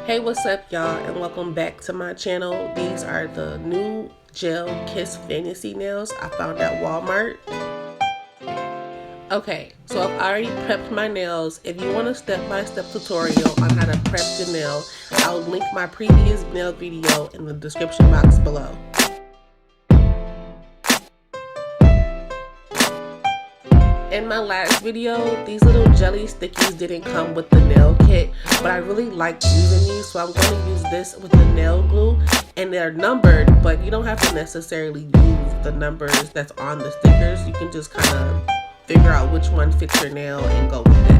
Hey, what's up, y'all, and welcome back to my channel. These are the new gel kiss fantasy nails I found at Walmart. Okay, so I've already prepped my nails. If you want a step-by-step tutorial on how to prep the nail, I'll link my previous nail video in the description box below. In my last video, these little jelly stickies didn't come with the nail kit, but I really liked using these, so I'm going to use this with the nail glue. And they're numbered, but you don't have to necessarily use the numbers that's on the stickers. You can just kind of figure out which one fits your nail and go with it.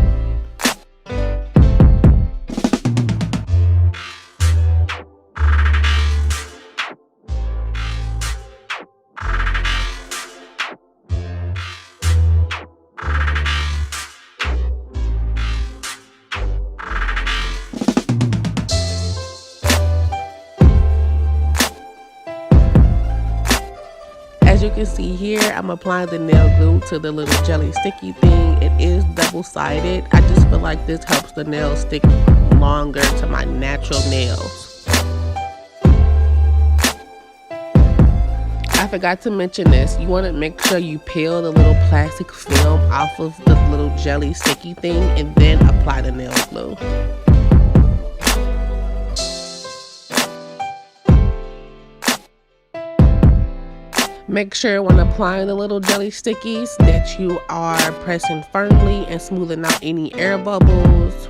As you can see here, I'm applying the nail glue to the little jelly sticky thing. It is double-sided. I just feel like this helps the nails stick longer to my natural nails. I forgot to mention this. You want to make sure you peel the little plastic film off of the little jelly sticky thing and then apply the nail glue. Make sure when applying the little jelly stickies that you are pressing firmly and smoothing out any air bubbles.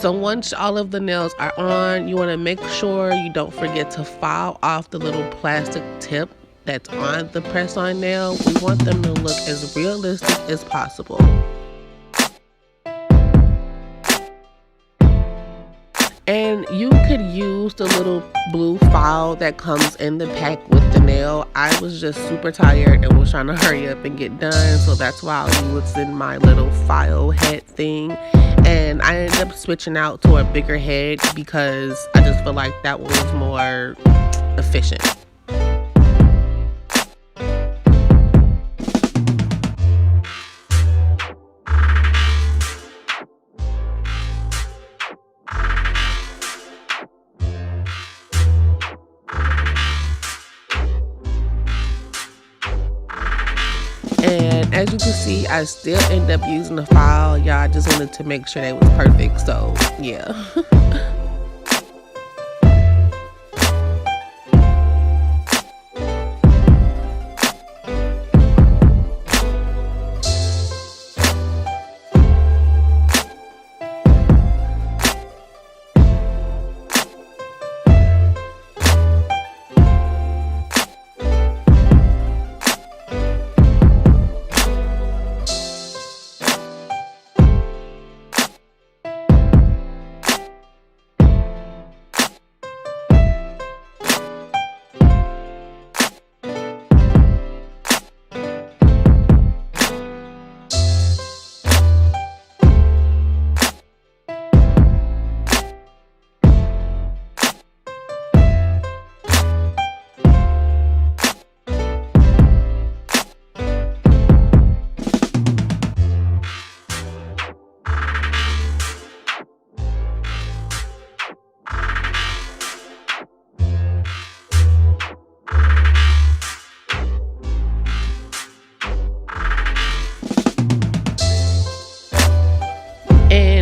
So once all of the nails are on, you want to make sure you don't forget to file off the little plastic tip that's on the press-on nail. We want them to look as realistic as possible. And you could use the little blue file that comes in the pack with the nail. I was just super tired and was trying to hurry up and get done, so that's why I was in my little file head thing. And I ended up switching out to a bigger head because I just feel like that one was more efficient. And as you can see, I still end up using the file. Y'all, I just wanted to make sure they was perfect, so yeah.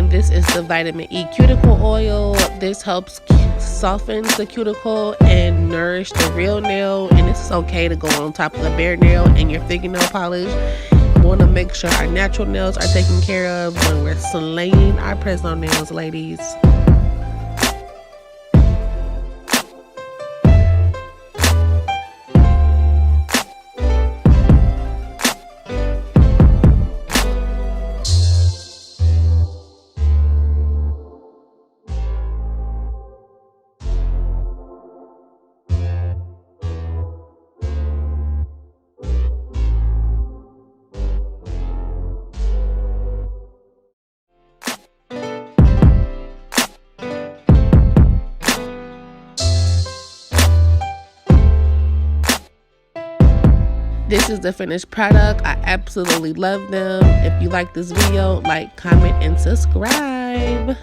This is the vitamin E cuticle oil. This helps soften the cuticle and nourish the real nail, and this is okay to go on top of the bare nail and your fingernail polish. We want to make sure our natural nails are taken care of when we're slaying our press-on nails, ladies. This is the finished product. I absolutely love them. If you like this video, like, comment, and subscribe.